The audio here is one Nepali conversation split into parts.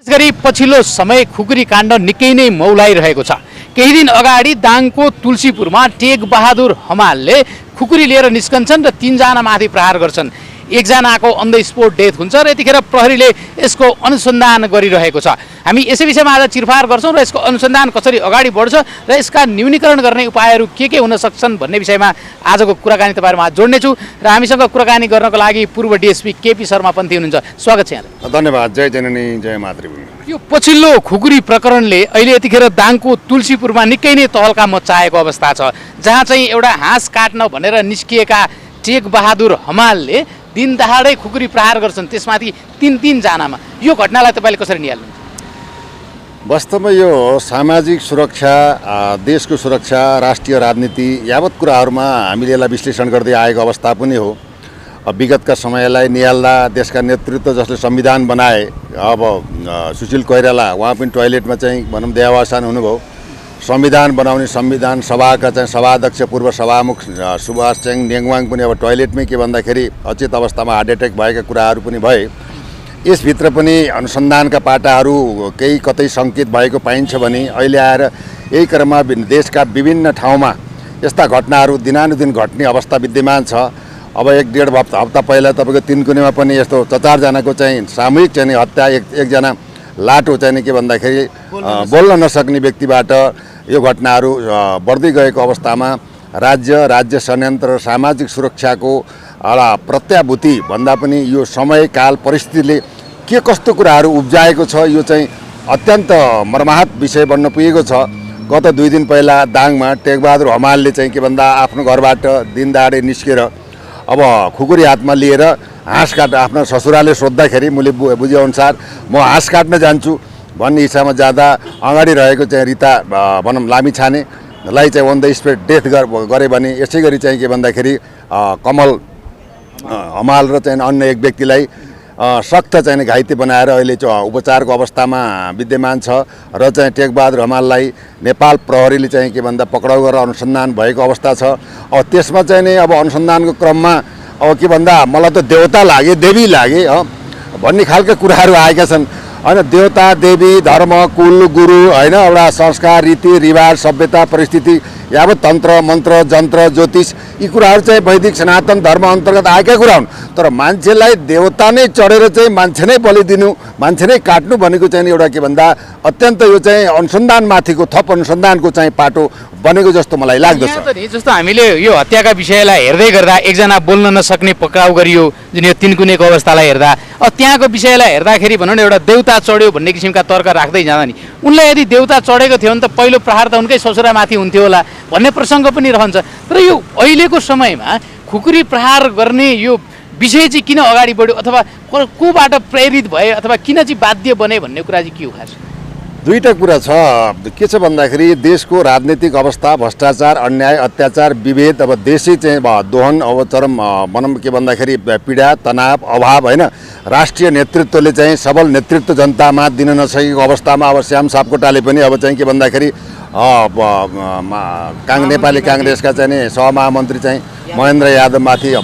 गरी पछिल्लो समय खुकुरी काण्ड निकै नै मौलाइरहेको छ। केही दिन अगाडि दाङको तुलसीपुरमा टेकबहादुर हमालले खुकुरी लिएर निस्कन्छन् र 3 जना माथि प्रहार गर्छन्। एकजनाको अन द स्पोट डेथ हुन्छ र यतिखेर प्रहरीले यसको अनुसन्धान गरिरहेको छ। हामी यसै विषयमा आज चिरफार गर्छौँ र यसको अनुसन्धान कसरी अगाडि बढ्छ र यसका न्यूनीकरण गर्न उपायहरू के हुन सक्छन् भन्ने विषयमा आजको कुराकानी तपाईहरुमा जोड्नेछु र हामीसँग कुराकानी गर्नको लागि पूर्व डीएसपी केपी शर्मा पन्थी हुनुहुन्छ। स्वागत छ यहाँलाई। धन्यवाद। जय जननी जय मातृभूमि। यो पछिल्लो खुकुरी प्रकरणले अहिले यतिखेर दाङको तुलसीपुरमा निकै नै तहल्का मच्चाएको अवस्था छ, जहाँ चाहिँ एउटा हाँस काट्न भनेर निस्किएका टेकबहादुर हमालले दिन दहाडै खुकुरी प्रहार गर्छन्, त्यसमाथि 3 जनामा। यो घटनालाई तपाईले कसरी निहाल्नुहुन्छ? वास्तवमा यो सामाजिक सुरक्षा, देशको सुरक्षा, राष्ट्रिय राजनीति यावत कुराहरूमा हामीले यसलाई विश्लेषण गर्दै आएको अवस्था पनि हो। विगतका समयलाई निहाल्दा देशका नेतृत्व जसले संविधान बनाए, अब सुशील कोइराला उहाँ पनि टोयलेटमा चाहिँ भनौँ देहावसान हुनुभयो। संविधान बनाउने संविधान सभाका चाहिँ सभाध्यक्ष पूर्व सभामुख सुभाष चाहिँ नेङवाङ पनि अब टोयलेटमै के भन्दाखेरि अचेत अवस्थामा हार्ट एट्याक भएका कुराहरू पनि भए। यसभित्र पनि अनुसन्धानका पाटाहरू केही कतै सङ्केत भएको पाइन्छ भने अहिले आएर यही क्रममा देशका विभिन्न ठाउँमा यस्ता घटनाहरू दिनानुदिन घट्ने अवस्था विद्यमान छ। अब 1-1.5 हप्ता पहिला तपाईँको तिनकुनेमा पनि यस्तो 4 जनाको चाहिँ सामूहिक चाहिँ हत्या, एकजना लाटो चाहिँ के भन्दाखेरि बोल्न नसक्ने व्यक्तिबाट यो घटनाहरू बढ्दै गएको अवस्थामा राज्य संयन्त्र र सामाजिक सुरक्षाको प्रत्याभूति भन्दा पनि यो समय काल परिस्थितिले के कस्तो कुराहरू उब्जाएको छ, यो चाहिँ अत्यन्त मर्माहत विषय बन्न पुगेको छ। गत 2 दिन पहिला दाङमा टेकबहादुर हमालले चाहिँ के भन्दा आफ्नो घरबाट दिन दहाडे निस्केर अब खुकुरी हातमा लिएर हाँस काट्न, आफ्नो ससुराले सोद्धाखेरि मैले बुझेअनुसार म हाँस काट्न जान्छु भन्ने हिसाबमा जाँदा अगाडि रहेको चाहिँ रिता भनौँ लामिछानेलाई चाहिँ अन द स्पोट डेथ गरे भने यसै गरी चाहिँ के भन्दाखेरि कमल हमाल र चाहिँ अन्य एक व्यक्तिलाई सख्त चाहिँ घाइते बनाएर अहिले उपचारको अवस्थामा विद्यमान छ र चाहिँ टेकबहादुर हमाललाई नेपाल प्रहरीले चाहिँ के भन्दा पक्राउ गरेर अनुसन्धान भएको अवस्था छ। अब त्यसमा चाहिँ नि अब अनुसन्धानको क्रममा अब के भन्दा मलाई त देवता लागे देवी लागे भन्ने खालका कुराहरू आएका छन् होइन। देवता देवी धर्म कुल गुरु होइन, एउटा संस्कार रीति रिवाज सभ्यता परिस्थिति यावत तन्त्र मन्त्र जन्त्र ज्योतिष यी कुराहरू चाहिँ वैदिक सनातन धर्म अन्तर्गत आएका कुरा हुन्। तर मान्छेलाई देवता नै चढेर चाहिँ मान्छे नै बलिदिनु, मान्छे नै काट्नु भनेको चाहिँ एउटा के भन्दा अत्यन्त यो चाहिँ अनुसन्धानमाथिको थप अनुसन्धानको चाहिँ पाटो बनेको जस्तो मलाई लाग्दछ। जस्तो हामीले यो हत्याका विषयलाई हेर्दै गर्दा एकजना बोल्न नसक्ने पक्राउ गरियो, जुन यो तिनकुनेको अवस्थालाई हेर्दा त्यहाँको विषयलाई हेर्दाखेरि भनौँ न एउटा देवता चढ्यो भन्ने किसिमका तर्क राख्दै जाँदा नि उनलाई यदि देवता चढेको थियो भने त पहिलो प्रहार त उनकै ससुरामाथि हुन्थ्यो होला भन्ने प्रसङ्ग पनि रहन्छ। तर यो अहिलेको समयमा खुकुरी प्रहार गर्ने यो विषय चाहिँ किन अगाडि बढ्यो अथवा कोबाट प्रेरित भए अथवा किन चाहिँ बाध्य बने भन्ने कुरा चाहिँ के हो? खास दुईटा कुरा छ। के छ भन्दाखेरि देशको राजनीतिक अवस्था, भ्रष्टाचार, अन्याय, अत्याचार, विभेद, अब देशै चाहिँ दोहन अब चरम भनौँ के भन्दाखेरि पीडा तनाव अभाव होइन। राष्ट्रिय नेतृत्वले चाहिँ सबल नेतृत्व जनतामा दिन नसकेको अवस्थामा अब श्याम सापकोटाले पनि अब चाहिँ के भन्दाखेरि नेपाली काङ्ग्रेसका चाहिँ सहमहामन्त्री चाहिँ महेन्द्र यादवमाथि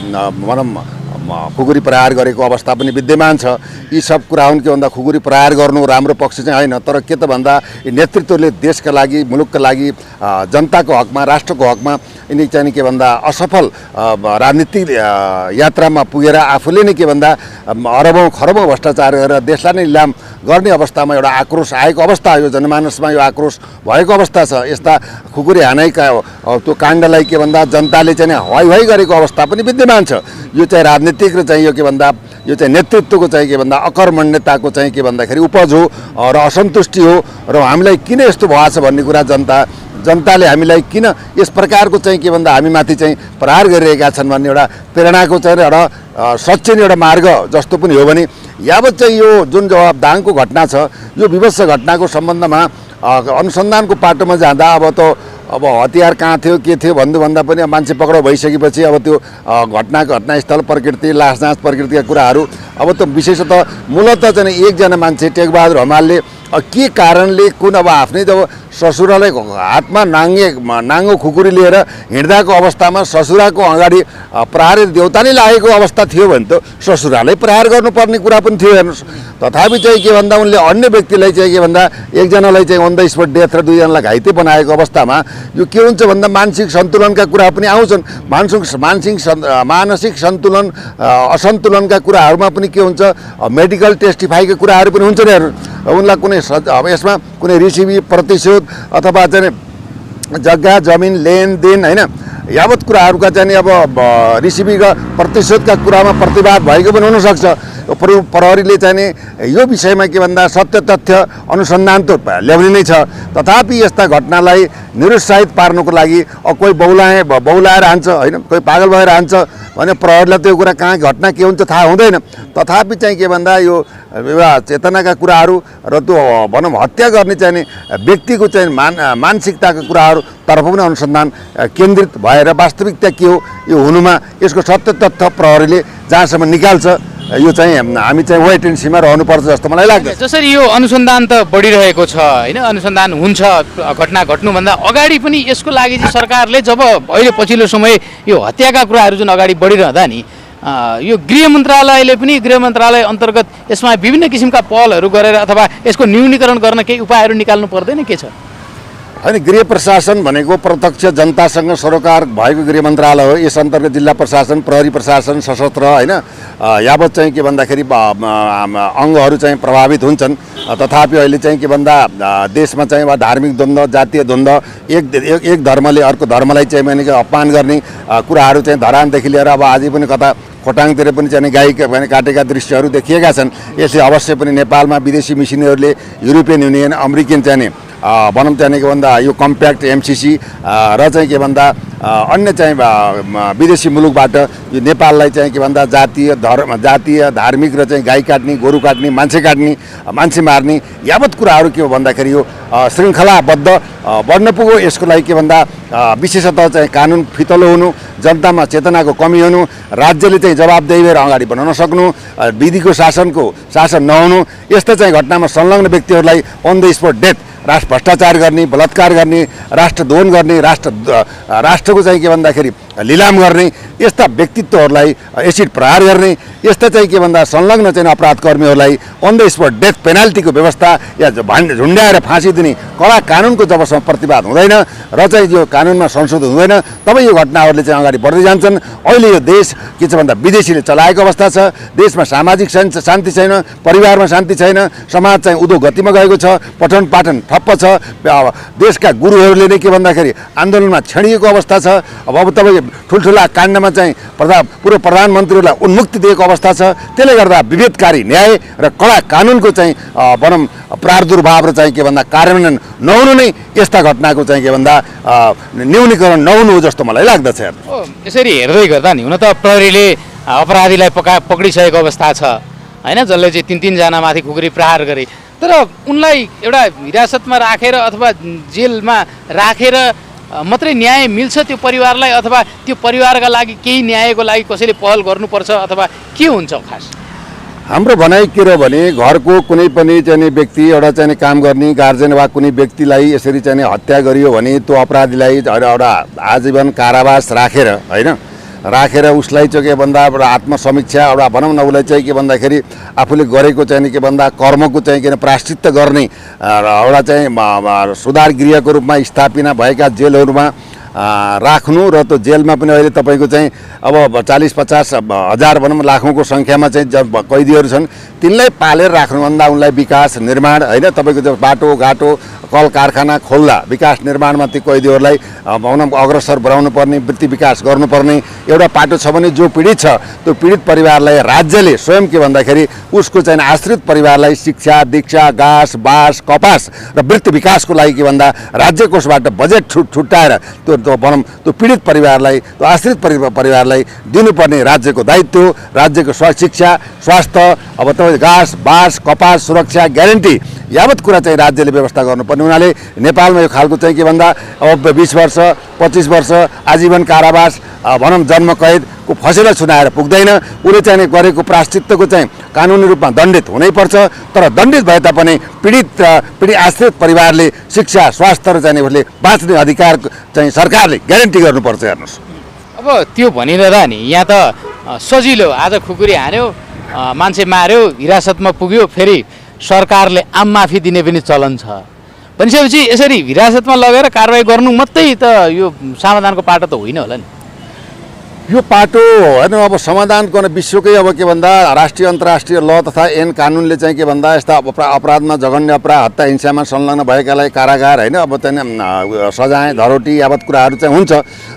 भनौँ खुकुरी प्रहार गरेको अवस्था पनि विद्यमान छ। यी सब कुरा हुन् के भन्दा खुकुरी प्रहार गर्नु राम्रो पक्ष चाहिँ होइन, तर के त भन्दा नेतृत्वले देशका लागि मुलुकका लागि जनताको हकमा राष्ट्रको हकमा यिनी चाहिँ के भन्दा असफल राजनीतिक यात्रामा पुगेर आफूले नै के भन्दा अरबौँ खरबौँ भ्रष्टाचार गरेर देशलाई नै निलाम गर्ने अवस्थामा एउटा आक्रोश आएको अवस्था, यो जनमानसमा यो आक्रोश भएको अवस्था छ। यस्ता खुकुरी हानेका त्यो काण्डलाई के भन्दा जनताले चाहिँ हाइ गरेको अवस्था पनि विद्यमान छ। यो चाहिँ राजनीतिक र चाहिँ यो के भन्दा यो चाहिँ नेतृत्वको चाहिँ के भन्दा अकर्मण्यताको चाहिँ के भन्दाखेरि उपज हो र असन्तुष्टि हो र हामीलाई किन यस्तो भएको छ भन्ने कुरा जनताले हामीलाई किन यस प्रकारको चाहिँ के भन्दा हामीमाथि चाहिँ प्रहार गरिरहेका छन् भन्ने एउटा प्रेरणाको चाहिँ एउटा सच्चै एउटा मार्ग जस्तो पनि हो भने यावत चाहिँ यो जुन जवाब दाङको घटना छ यो विभत्स घटनाको सम्बन्धमा अनुसन्धानको पाटोमा जाँदा अब त अब हतियार कहाँ थियो के थियो भन्दा पनि मान्छे पक्राउ भइसकेपछि अब त्यो घटनास्थल प्रकृति लास जाँच प्रकृतिका कुराहरू अब त विशेषतः मूलतः चाहिँ एकजना मान्छे टेकबहादुर हमालले के कारणले कुन अब आफ्नै जब ससुरालाई हातमा नाङ्गो खुकुरी लिएर हिँड्दाको अवस्थामा ससुराको अगाडि प्रहार देउता नै लागेको अवस्था थियो भने त ससुरालाई प्रहार गर्नुपर्ने कुरा पनि थियो हेर्नुहोस्। तथापि चाहिँ के भन्दा उनले अन्य व्यक्तिलाई चाहिँ के भन्दा एकजनालाई चाहिँ अन द स्पट डेथ र दुईजनालाई घाइते बनाएको अवस्थामा यो के हुन्छ भन्दा मानसिक सन्तुलनका कुरा पनि आउँछन्। मानसिक सन्तुलन असन्तुलनका कुराहरूमा पनि के हुन्छ मेडिकल टेस्टिफाईका कुराहरू पनि हुन्छ नि हेर्नु। उनलाई कुनै अब यसमा कुनै रिसिभी प्रतिशोध अथवा चाहिँ जग्गा जमिन लेनदेन होइन यावत कुराहरूका चाहिँ अब रिसिभीका प्रतिशोधका कुरामा प्रतिवाद भएको पनि हुनसक्छ। प्रहरीले चाहिँ यो विषयमा के भन्दा सत्य तथ्य अनुसन्धान त ल्याउने नै छ। तथापि यस्ता घटनालाई निरुत्साहित पार्नको लागि कोही बौलाएर हान्छ होइन, कोही पागल भएर हान्छ भने प्रहरीलाई त्यो कुरा कहाँ घटना के हुन्छ थाहा हुँदैन। तथापि चाहिँ के भन्दा यो एउटा चेतनाका कुराहरू र त्यो भनौँ हत्या गर्ने चाहिँ व्यक्तिको चाहिँ मानसिकताका कुराहरूतर्फ पनि अनुसन्धान केन्द्रित भएर वास्तविकता के हो यो हुनुमा यसको सत्य तथ्य प्रहरीले जहाँसम्म निकाल्छ यो चाहिँ हामी चाहिँ वेट एन्ड सीमा रहनुपर्छ जस्तो मलाई लाग्छ। जसरी यो अनुसन्धान त बढिरहेको छ होइन, अनुसन्धान हुन्छ घटना घट्नुभन्दा अगाडि पनि यसको लागि चाहिँ सरकारले जब अहिले पछिल्लो समय यो हत्याका कुराहरू जुन अगाडि बढिरहँदा नि यो गृह मन्त्रालयले पनि गृह मन्त्रालय अन्तर्गत यसमा विभिन्न किसिमका पहलहरू गरेर अथवा यसको न्यूनीकरण गर्न केही उपायहरू निकाल्नु पर्दैन के छ? होइन, गृह प्रशासन भनेको प्रत्यक्ष जनतासँग सरोकार भएको गृह मन्त्रालय हो। यस अन्तर्गत जिल्ला प्रशासन, प्रहरी प्रशासन, सशस्त्र होइन यावत चाहिँ के भन्दाखेरि अङ्गहरू चाहिँ प्रभावित हुन्छन्। तथापि अहिले चाहिँ के भन्दा देशमा चाहिँ वा धार्मिक द्वन्द्व, जातीय द्वन्द्व, एक धर्मले अर्को धर्मलाई चाहिँ भने अपमान गर्ने कुराहरू चाहिँ धरानदेखि लिएर अब आज पनि कता खोटाङतिर पनि चाहिँ गाई काटेका दृश्यहरू देखिएका छन्। यसले अवश्य पनि नेपालमा विदेशी मिसनरीहरूले युरोपियन युनियन अमेरिकन चाहिँ भनौँ चाहिँ के भन्दा यो कम्प्याक्ट एमसिसी र चाहिँ के भन्दा अन्य चाहिँ विदेशी मुलुकबाट यो नेपाललाई चाहिँ के भन्दा जातीय धार्मिक र चाहिँ गाई काट्ने, गोरु काट्ने, मान्छे मार्ने यावत कुराहरू के हो भन्दाखेरि यो श्रृङ्खलाबद्ध बढ्न पुग्यो। यसको लागि के भन्दा विशेषतः चाहिँ कानुन फितलो हुनु, जनतामा चेतनाको कमी हुनु, राज्यले चाहिँ जवाबदेही भएर अगाडि बढाउन सक्नु, विधिको शासन नहुनु, यस्ता चाहिँ घटनामा संलग्न व्यक्तिहरूलाई अन द स्पट डेथ, राष्ट्र भ्रष्टाचार गर्ने, बलात्कार गर्ने, राष्ट्रद्रोह गर्ने, राष्ट्रको चाहिँ के भन्दाखेरि लिलाम गर्ने यस्ता व्यक्तित्वहरूलाई एसिड प्रहार गर्ने, यस्ता चाहिँ के भन्दा संलग्न चाहिँ अपराध कर्मीहरूलाई अन द स्पट डेथ पेनाल्टीको व्यवस्था या झुन्ड्याएर फाँसी दिने कडा कानुनको जबसम्म प्रतिवाद हुँदैन र चाहिँ यो कानुनमा संशोधन हुँदैन तब यो घटनाहरूले चाहिँ अगाडि बढ्दै जान्छन्। अहिले यो देश के छ भन्दा विदेशीले चलाएको अवस्था छ। देशमा सामाजिक शान्ति छैन, परिवारमा शान्ति छैन, समाज चाहिँ उदो गतिमा गएको छ, पठन पाठन ठप्प छ। देशका गुरुहरूले नै के भन्दाखेरि आन्दोलनमा छेडिएको अवस्था छ। अब तपाईँ ठुल्ठुला काण्डमा चाहिँ पूर्व प्रधानमन्त्रीहरूलाई उन्मुक्ति दिएको अवस्था छ। त्यसले गर्दा विभेदकारी न्याय र कडा कानुनको चाहिँ भनौँ प्रादुर्भाव र चाहिँ के भन्दा कार्यान्वयन नहुनु नै यस्ता घटनाको चाहिँ के भन्दा न्यूनीकरण नहुनु हो जस्तो मलाई लाग्दछ। यसरी हेर्दै गर्दा नि हुन त प्रहरीले अपराधीलाई पक्रिसकेको अवस्था छ होइन, जसले चाहिँ तीनजनामाथि खुकुरी प्रहार गरे, तर उनलाई एउटा हिरासतमा राखेर अथवा जेलमा राखेर मात्रै न्याय मिल्छ त्यो परिवारलाई अथवा त्यो परिवारका लागि केही न्यायको लागि कसैले पहल गर्नुपर्छ अथवा के हुन्छ खास? हाम्रो भनाइ के हो भने घरको कुनै पनि चाहिँ व्यक्ति एउटा चाहिँ काम गर्ने गार्जेन वा कुनै व्यक्तिलाई यसरी चाहिँ हत्या गरियो भने त्यो अपराधीलाई एउटा आजीवन कारावास राखेर उसलाई चाहिँ के भन्दा एउटा आत्मसमीक्षा एउटा भनौँ न उसलाई चाहिँ के भन्दाखेरि आफूले गरेको चाहिँ के भन्दा कर्मको चाहिँ के प्रायश्चित्त गर्ने एउटा चाहिँ सुधार गृहको रूपमा स्थापना भएका जेलहरूमा राख्नु र त्यो जेलमा पनि अहिले तपाईँको चाहिँ अब 40-50 हजार भनौँ लाखौँको सङ्ख्यामा चाहिँ कैदीहरू छन्, तिनलाई पालेर राख्नुभन्दा उनलाई विकास निर्माण होइन तपाईँको त्यो बाटोघाटो कल कारखाना खोल्दा विकास निर्माणमा ती कैदीहरूलाई भनौँ अग्रसर बढाउनु पर्ने, वृत्ति विकास गर्नुपर्ने एउटा पाटो छ भने जो पीडित छ त्यो पीडित परिवारलाई राज्यले स्वयं के भन्दाखेरि उसको चाहिँ आश्रित परिवारलाई शिक्षा, दीक्षा, घाँस बाँस कपास र वृत्ति विकासको लागि के भन्दा राज्य कोषबाट बजेट छुट्याएर त्यो भनौँ त्यो पीडित परिवारलाई, त्यो आश्रित परिवारलाई दिनुपर्ने राज्यको दायित्व, राज्यको शिक्षा, स्वास्थ्य, अब तपाईँ घाँस बाँस कपास सुरक्षा ग्यारेन्टी यावत कुरा चाहिँ राज्यले व्यवस्था गर्नुपर्ने हुनाले नेपालमा यो खालको चाहिँ के भन्दा अब 20 वर्ष 25 वर्ष आजीवन कारावास भनौँ जन्म कैदको फसेला सुनाएर पुग्दैन। उसले चाहिँ गरेको प्रायश्चित्तको चाहिँ कानुनी रूपमा दण्डित हुनैपर्छ। तर दण्डित भए तापनि पीडित आश्रित परिवारले शिक्षा स्वास्थ्य र चाहिँ उसले बाँच्ने अधिकार चाहिँ सरकारले ग्यारेन्टी गर्नुपर्छ। हेर्नुहोस्, अब त्यो भनिरहँदा नि यहाँ त सजिलो, आज खुकुरी हान्यो, मान्छे मार्यो, हिरासतमा पुग्यो, फेरि सरकारले आम माफी दिने पनि चलन छ भनिसकेपछि यसरी हिरासतमा लगेर कारबाही गर्नु मात्रै त यो समाधानको पाटो त होइन होला नि। यो पाटो होइन, अब समाधान गर्न विश्वकै अब के भन्दा राष्ट्रिय अन्तर्राष्ट्रिय ल तथा ऐन कानुनले चाहिँ के भन्दा यस्ता अपराधमा जघन्य अपराध हत्या हिंसामा संलग्न भएकालाई कारागार होइन अब चाहिँ सजाय धरोटी यावत कुराहरू चाहिँ हुन्छ।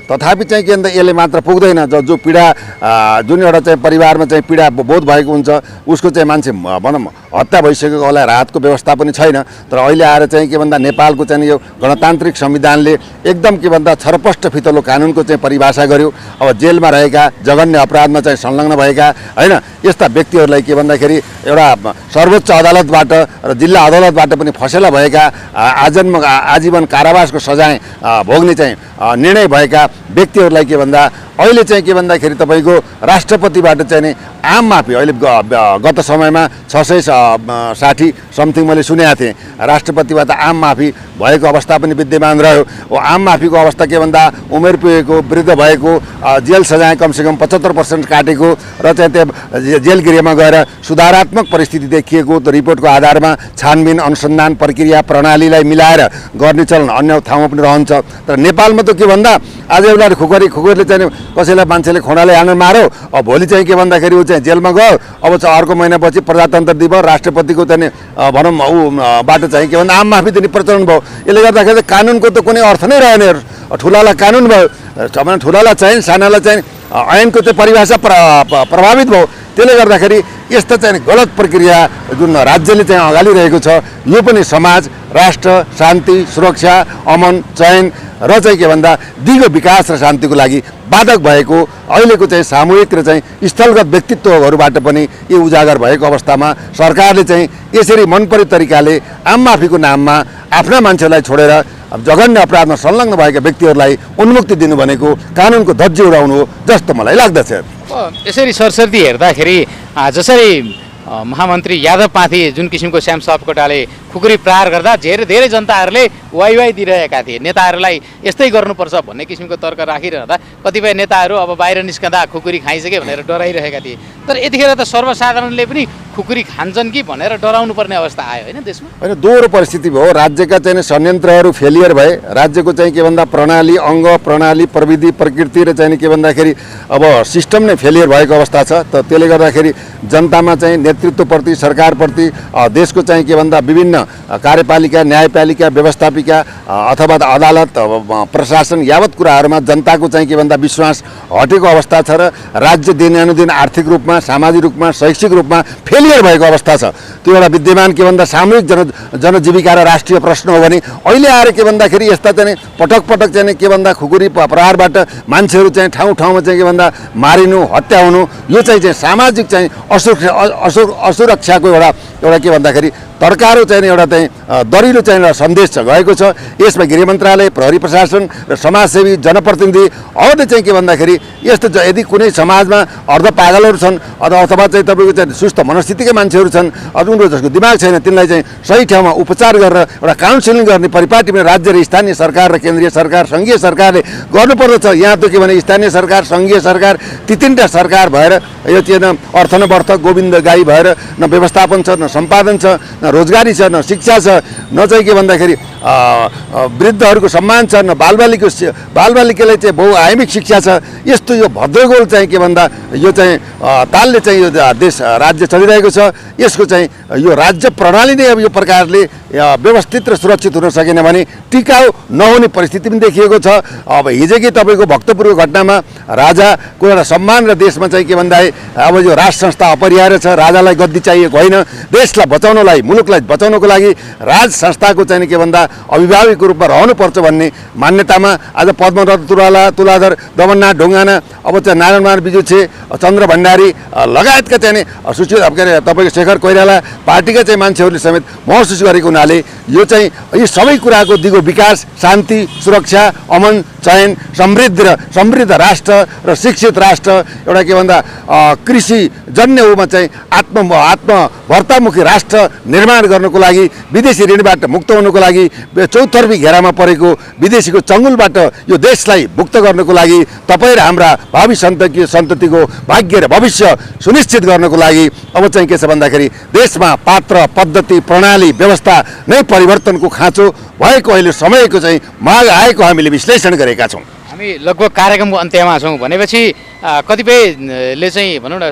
तथापि चाहिँ के भन्दा यसले मात्र पुग्दैन। जो पीडा जुन एउटा चाहिँ परिवारमा चाहिँ पीडा बोध भएको हुन्छ उसको चाहिँ मान्छे भनौँ हत्या भइसकेकोलाई राहतको व्यवस्था पनि छैन। तर अहिले आएर चाहिँ के भन्दा नेपालको चाहिँ यो गणतान्त्रिक संविधानले एकदम के भन्दा छरपष्ट फितलो कानुनको चाहिँ परिभाषा गर्यो। अब जेलमा रहेका जघन्य अपराधमा चाहिँ संलग्न भएका होइन यस्ता व्यक्तिहरूलाई के भन्दाखेरि एउटा सर्वोच्च अदालतबाट र जिल्ला अदालतबाट पनि फसेला भएका आजीवन कारावासको सजाय भोग्ने चाहिँ निर्णय भएका व्यक्तिहरूलाई के भन्दा अहिले चाहिँ के भन्दाखेरि तपाईँको राष्ट्रपतिबाट चाहिँ नि आम माफी अहिले गत समयमा 660 समथिङ मैले सुनेको थिएँ राष्ट्रपतिबाट आम माफी भएको अवस्था पनि विद्यमान रह्यो। ओ आम माफीको अवस्था के भन्दा उमेर पुगेको वृद्ध भएको जेल सजाय कमसेकम 75% काटेको र चाहिँ त्यो जेल गृहमा गएर सुधारात्मक परिस्थिति देखिएको त्यो रिपोर्टको आधारमा छानबिन अनुसन्धान प्रक्रिया प्रणालीलाई मिलाएर गर्ने चलन अन्य ठाउँमा पनि रहन्छ। तर नेपालमा त के भन्दा आज एउटा खुकुरीले चाहिँ कसैलाई मान्छेले खोडाले हानेर मार्यो, अब भोलि चाहिँ के भन्दाखेरि ऊ चाहिँ जेलमा गयो, अब चाहिँ अर्को महिनापछि प्रजातन्त्र दिवस राष्ट्रपतिको चाहिँ भनौँ ऊबाट चाहिँ के भन्दा आम माफी दिने प्रचलन भयो। यसले गर्दाखेरि कानुनको त कुनै अर्थ नै रहेन। ठुलालाई कानुन भयो, ठुलालाई चाहिँ सानालाई चाहिँ ऐनको चाहिँ परिभाषा प्रभावित भयो। त्यसले गर्दाखेरि यस्ता चाहिँ गलत प्रक्रिया जुन राज्यले चाहिँ अगाडि रहेको छ यो पनि समाज राष्ट्र शान्ति सुरक्षा अमन चयन र चाहिँ के भन्दा दिगो विकास र शान्तिको लागि बाधक भएको अहिलेको चाहिँ सामूहिक र चाहिँ स्थलगत व्यक्तित्वहरूबाट पनि यो उजागर भएको अवस्थामा सरकारले चाहिँ यसरी मनपरी तरिकाले आम माफीको नाममा आफ्ना मान्छेलाई छोडेर जघन्य अपराधमा संलग्न भएका व्यक्तिहरूलाई उन्मुक्ति दिनु भनेको कानुनको धज्जी उडाउनु हो जस्तो मलाई लाग्दछ। यसरी सरसर्ती हेर्दाखेरि जसरी महामन्त्री यादवमाथि जुन किसिमको श्याम सापकोटाले खुकुरी प्रहार गर्दा धेरै जनताहरूले वाइवाई दिइरहेका थिए, नेताहरूलाई यस्तै गर्नुपर्छ भन्ने किसिमको तर्क राखिरहँदा कतिपय नेताहरू अब बाहिर निस्कँदा खुकुरी खाइसके भनेर डराइरहेका थिए। तर यतिखेर त सर्वसाधारणले पनि खुकुरी खान्छन् कि भनेर डराउनु पर्ने अवस्था आयो होइन देशमा। होइन दोहोरो परिस्थिति भयो, राज्यका चाहिँ संयन्त्रहरू फेलियर भए, राज्यको चाहिँ के भन्दा प्रणाली अङ्ग प्रणाली प्रविधि प्रकृति र चाहिँ के भन्दाखेरि अब सिस्टम नै फेलियर भएको अवस्था छ। त त्यसले गर्दाखेरि जनतामा चाहिँ नेतृत्वप्रति सरकारप्रति देशको चाहिँ के भन्दा विभिन्न कार्यपालिका न्यायपालिका व्यवस्थापिका अथवा अदालत प्रशासन यावत कुराहरूमा जनताको चाहिँ के भन्दा विश्वास हटेको अवस्था छ र राज्य दिनानुदिन आर्थिक रूपमा सामाजिक रूपमा शैक्षिक रूपमा फेलियर भएको अवस्था छ। त्यो एउटा विद्यमान के भन्दा सामूहिक जनजीविका र राष्ट्रिय प्रश्न हो भने अहिले आएर के भन्दाखेरि यस्ता चाहिँ पटक चाहिँ के भन्दा खुकुरी प्रहारबाट मान्छेहरू चाहिँ ठाउँ चाहिँ के भन्दा मारिनु हत्या हुनु यो चाहिँ सामाजिक चाहिँ असुरक्षाको एउटा के भन्दाखेरि तर्कारो चाहिँ एउटा चाहिँ दरिलो चाहिँ एउटा सन्देश गएको छ। यसमा गृह मन्त्रालय प्रहरी प्रशासन र समाजसेवी जनप्रतिनिधि अझै चाहिँ के भन्दाखेरि यस्तो यदि कुनै समाजमा अर्ध पागलहरू छन् अथवा चाहिँ तपाईँको चाहिँ सुस्त मनस्थितिकै मान्छेहरू छन् उनीहरू जसको दिमाग छैन तिनलाई चाहिँ सही ठाउँमा उपचार गरेर एउटा काउन्सिलिङ गर्ने परिपाटी पनि राज्य र स्थानीय सरकार र केन्द्रीय सरकार सङ्घीय सरकारले गर्नुपर्दछ। यहाँ त के भने स्थानीय सरकार सङ्घीय सरकार ती तिनवटा सरकार भएर यो चाहिँ न अर्थ न वर्थ गोविन्द गाई भएर न व्यवस्थापन छ न सम्पादन छ न रोजगारी छ न शिक्षा छ न चाहिँ के भन्दाखेरि वृद्धहरूको सम्मान छ न बालबालिकालाई चाहिँ बहुआयामिक शिक्षा छ। यस्तो यो भद्रगोल चाहिँ के भन्दा यो चाहिँ तालले चाहिँ यो देश राज्य चलिरहेको छ। यसको चाहिँ यो राज्य प्रणाली नै अब यो प्रकारले व्यवस्थित र सुरक्षित हुन सकेन भने टिकाउ नहुने परिस्थिति पनि देखिएको छ। अब हिजोकै तपाईँको भक्तपुरको घटनामा राजाको एउटा सम्मान र देशमा चाहिँ के भन्दा अब यो राज संस्था अपरिहार्य छ, राजालाई गद्दी चाहिएको होइन, देशलाई बचाउनलाई मुलुकलाई बचाउनको लागि राज संस्थाको चाहिँ के भन्दा अभिभावकको रूपमा रहनुपर्छ भन्ने मान्यतामा आज पद्मरत्न तुलाधर दमननाथ ढुङ्गाना अब चाहिँ नारायणमान बिजुछे चन्द्र भण्डारी लगायतका चाहिँ सूचित के अरे तपाईँको शेखर कोइराला पार्टीका चाहिँ मान्छेहरूले समेत महसुस गरेको हुनाले यो चाहिँ यी सबै कुराको दिगो विकास शान्ति सुरक्षा अमन चयन समृद्ध राष्ट्र र शिक्षित राष्ट्र एउटा के भन्दा कृषि जन्य उमा चाहिँ आत्मभर्तामुखी राष्ट्र निर्माण गर्नको लागि विदेशी ऋणबाट मुक्त हुनको लागि चौतर्फी घेरामा परेको विदेशीको चङ्गुलबाट यो देशलाई मुक्त गर्नको लागि तपाईँ र हाम्रा भावी सन्ततिको भाग्य र भविष्य सुनिश्चित गर्नको लागि अब चाहिँ के छ भन्दाखेरि देशमा पात्र पद्धति प्रणाली व्यवस्था नै परिवर्तनको खाँचो भएको अहिले समयको चाहिँ माग आएको हामीले विश्लेषण गरेका छौँ। हामी लगभग कार्यक्रमको अन्त्यमा छौँ भनेपछि कतिपयले चाहिँ भनौँ न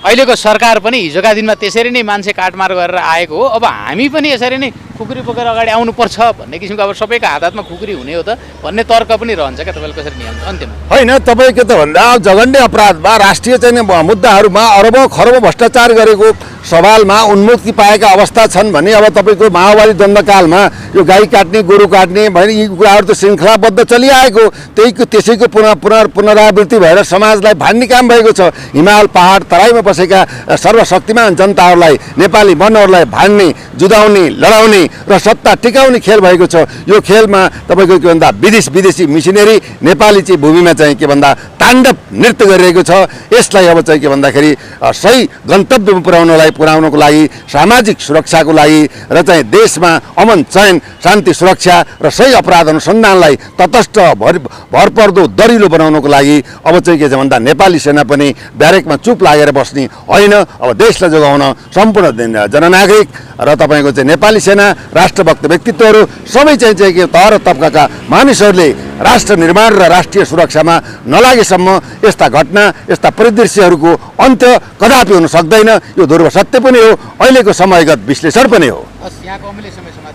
अहिलेको सरकार पनि हिजोका दिनमा त्यसरी नै मान्छे काटमार गरेर आएको हो, अब हामी पनि यसरी नै खुकुरी बोकेर अगाडि आउनुपर्छ भन्ने किसिमको अब सबैको हातमा खुकुरी हुने हो त भन्ने तर्क पनि रहन्छ क्या तपाईँले कसरी निहाल्नु अन्त्यमा? होइन, तपाईँ के त भन्दा जघन्य अपराधमा राष्ट्रिय चाहिँ मुद्दाहरूमा अरबौँ खरबौँ भ्रष्टाचार गरेको सवालमा उन्मुक्ति पाएका अवस्था छन् भने अब तपाईँको माओवादी द्वन्द्वकालमा यो गाई काट्ने गोरु काट्ने भने यी कुराहरू त श्रृङ्खलाबद्ध चलिआएको त्यसैको पुनरावृत्ति भएर समाजलाई भान्ने काम भएको छ। हिमाल पहाड तराईमा बसेका सर्वशक्तिमान जनताहरूलाई नेपाली मनहरूलाई भान्ने जुदाउने लडाउने र सत्ता टिकाउने खेल भएको छ। यो खेलमा तपाईँको के भन्दा विदेशी मिसनरी नेपाली चाहिँ भूमिमा चाहिँ के भन्दा ताण्डव नृत्य गरिरहेको छ। यसलाई अब चाहिँ के भन्दाखेरि सही गन्तव्यमा पुर्याउनको लागि सामाजिक सुरक्षाको लागि र चाहिँ देशमा अमन चयन शान्ति सुरक्षा र सही अपराध अनुसन्धानलाई तटस्थ भरपर्दो दरिलो बनाउनको लागि अब चाहिँ के छ भन्दा नेपाली सेना पनि ब्यारेकमा चुप लागेर बस्ने होइन। अब देशलाई जोगाउन सम्पूर्ण जननागरिक र तपाईँको चाहिँ नेपाली सेना राष्ट्रभक्त व्यक्तित्वहरू सबै चाहिँ के तह र तबकाका मानिसहरूले राष्ट्र निर्माण र राष्ट्रिय सुरक्षामा नलागेसम्म यस्ता घटना यस्ता परिदृश्यहरूको अन्त्य कदापि हुन सक्दैन। यो ध्रुव सत्य पनि हो, अहिलेको समयगत विश्लेषण पनि हो। यहाँको अमूल्य समय समाज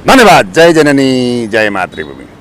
धन्यवाद। जय जननी जय मातृभूमि।